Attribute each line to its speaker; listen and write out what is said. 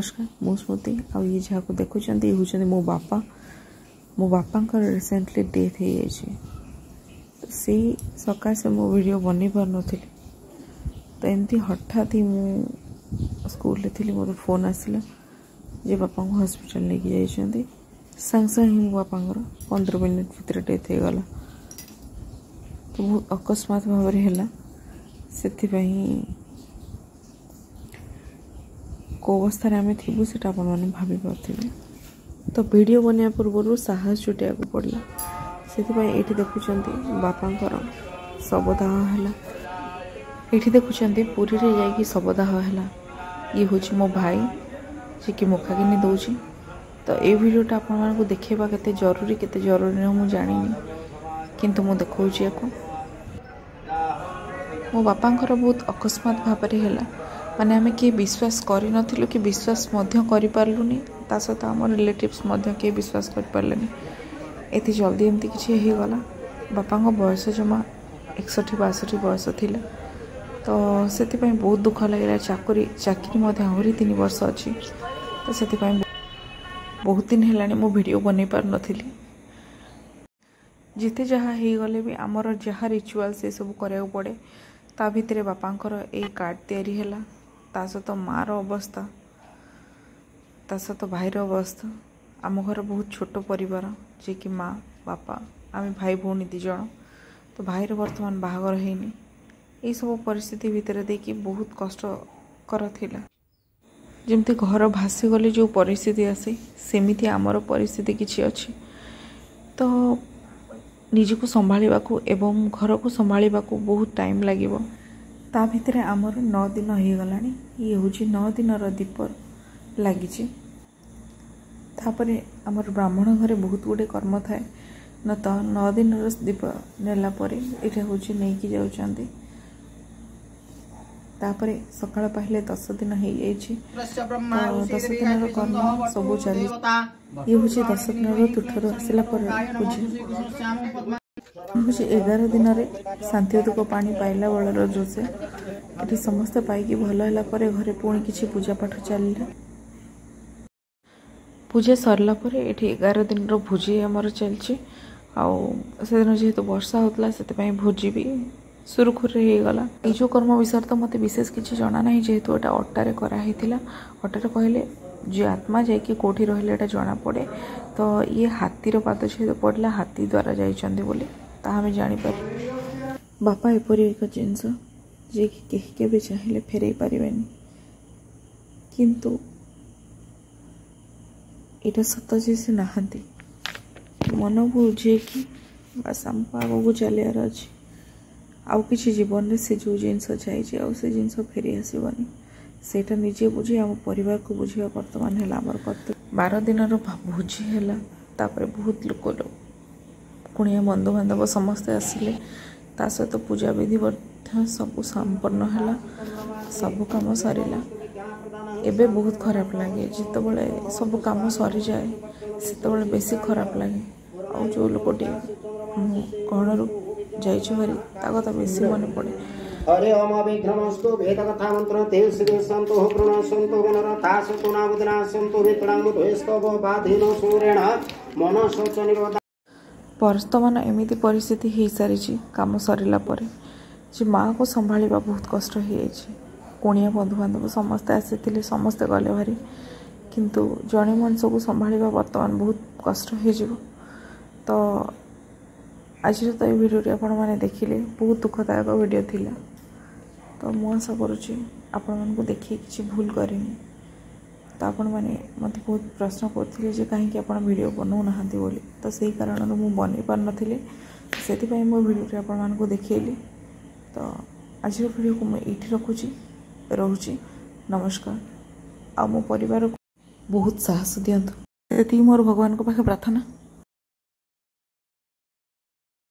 Speaker 1: नमस्कार मु स्मृति आ ये जहाँ को देखुं ये हूँ मो बापा रिसेंटली डेथ हो जाए तो से सकाशे मो वीडियो बन पार नी तो एमती हठात ही मु स्कूल थी मोर फोन आसला जे बापा को हॉस्पिटल लेके जाइए सांग सांग ही मो बापा 15 मिनट भीतर डेथ हो गला तो बहुत अकस्मात भाव है से कौ अवस्था आम थी से भाभी पारे तो वीडियो बनवा पूर्व साहस जुटिया पड़ा से ये देखुं बापा शवदाह है ये देखुं पुरी रे जाकि शवदाह है ये हूँ मो भाई जी कि मुखाग्नि दौर तो ये वीडियोटा आपको देखा के जरूरी न मुझे जानी किंतु मु देखा मो बापांकर बहुत अकस्मात भाव है माने आमे के विश्वास करि नथिलु कि विश्वास मध्य करि पारलुनी ता सहित आम रिलेटिव्स मध्य के विश्वास कर पारलेनी एति जल्दी एमती किछि हे गला बापा को बयस जमा 61-62 बयस थिला तो सेति पई बहुत दुख लागला चाकरी मध्य आहुरी 3 वर्ष अछि तो सेति पई बहुत दिन हेलानी मो वीडियो बनै पार नथिली जिते जहाँ हे गले भी आमर जहाँ रिचुअल से सब करिया पड़े ता भितरे बापांकर ए कार्ड तैयारी हैला ता सहित मार अवस्था ता सहित भाईर अवस्था आम घर बहुत छोट परिवार जे कि माँ बापा आम भाई भौणी 2 जन तो भाईर वर्तमान बाहागर हैनी ये सब परिस्थिति भितर देखी बहुत कष्टकर थिला जमती घर भासी गले जो परिस्थिति आसे सेमिति आमर परिस्थिति किछि अछि तो निजको संभाळिबा को एवं घर को संभाळिबा को बहुत टाइम लागिबो ता भितरे आमर 9 दिन हो गलानी ये हूँ 9 दिन दीप लगी तापरे आमर ब्राह्मण घरे बहुत गुड़े कर्म थाए न तो 9 दिन दीप नेला परे ये हूँ नहीं जाऊँगी तापरे सकाळ पाहिले 10 दिन हो जाइए 10 दिन कर्म सब चली ये हूँ 10 दिन तुठर आसला पूजा हूँ 11 दिन शांतिदुख पानी पाइला बलर दृश्य ये समस्ते पाइकी भल है घरे पुणी किसी पूजा पाठ चलला पूजा सरला परे एठी 11 दिन भोजी आमर चलछि से दिन जेहेतु वर्षा होता से भोजी भी सुरुखुर हो गला ये जो कर्म विषय तो मत विशेष किसी जाना ना जेहेतु एटा अट्टारे कराई अट्टारे कहले जो आत्मा जाकि कौटी रहा जना पड़े तो ये हाथीर पाद जेहेतु पड़ला हाथी द्वारा जाइछन्ति बोली ताहा जापर बापा एपरी एक जिनस जे कि कहीं के चाहिए फेरई पारे किंतु यहाँ सत जे से नहांती मन को बुझे कि बस आमको आग को चलियार अच्छे आउ कि जीवन में से जो जिनस जाइए आउ से जिनस फेरी आसबनी सेटा निजे बुझे आम परिवार को बुझा बर्तमान है आमर कर्तव्य 12 दिन भोजी है बहुत लोक कुणिया बंधु बांधव समस्ते आसिले ता सहित पूजा विधि सब संपन्न है सब काम सरला एबे बहुत खराब लगे जिते बड़े सब काम सरी जाए से बेसी खराब लगे आ जो लोकटी कौन जारी कथा बेसी मन पड़े
Speaker 2: हरे ओम विघ्नमस्तु वेद कथा मंत्र ते श्री संतो प्रणसंतो गणरथा सतुना बुदना संतो वितरांगु भेस्तव बाधिनो सूरेण मन शोच निरोध
Speaker 1: वर्तमान एमती परिस्थिति हो सारी कम सरला जे माँ को संभाळा बहुत कष्ट हो कुणिया बंधुबांधव समस्ते आसी समस्ते गले भारी किंतु जड़े मनुष्य को संभाळा वर्तमान बहुत कष्ट हो तो आज तो ये वीडियो आपण मैंने देखिले बहुत दुखदायक वीडियो थिला तो मुझे आशा करुँची आपण मानक देखिए किसी भूल करेनि तो आपण मैंने मत बहुत प्रश्न करते कहीं आप वीडियो बनाऊना बोली तो सही कारण मुझे बन पार नी से मो वीडियो आपण मानक देखली तो आज वीडियो को मुझे रखुची रोची नमस्कार आ मो परिवार को बहुत साहस दिंतु ये मोर भगवान को पाखे प्रार्थना।